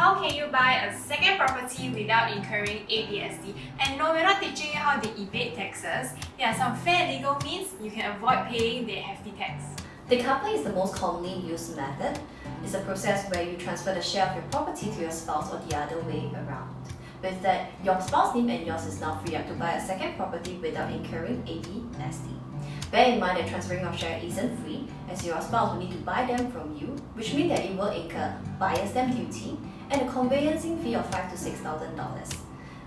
How can you buy a second property without incurring ABSD? And no, we're not teaching you how to evade taxes. There are some fair legal means you can avoid paying the hefty tax. Decoupling is the most commonly used method. It's a process where you transfer the share of your property to your spouse or the other way around. With that, your spouse's name and yours is now free up to buy a second property without incurring ABSD. Bear in mind that transferring of share isn't free, as your spouse will need to buy them from you, which means that it will incur buyer's stamp duty and a conveyancing fee of $5,000 to $6,000.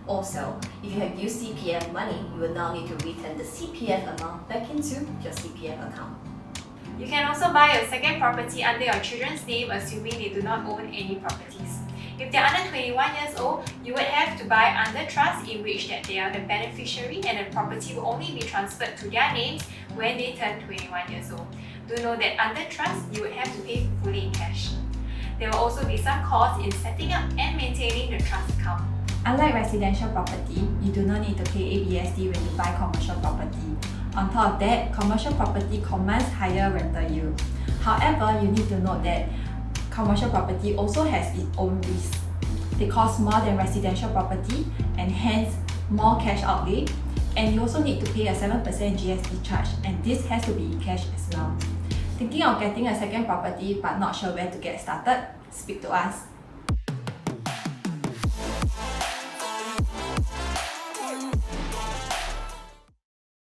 Also, if you have used CPF money, you will now need to return the CPF amount back into your CPF account. You can also buy a second property under your children's name, assuming they do not own any properties. If they are under 21 years old, you would have to buy under trust, in which that they are the beneficiary and the property will only be transferred to their names when they turn 21 years old. Do know that under trust, you would have to pay fully in cash. There will also be some costs in setting up and maintaining the trust account. Unlike residential property, you do not need to pay ABSD when you buy commercial property. On top of that, commercial property commands higher rental yield. However, you need to note that commercial property also has its own risks. They cost more than residential property and hence more cash outlay, and you also need to pay a 7% GST charge, and this has to be in cash as well. Thinking of getting a second property but not sure where to get started? Speak to us.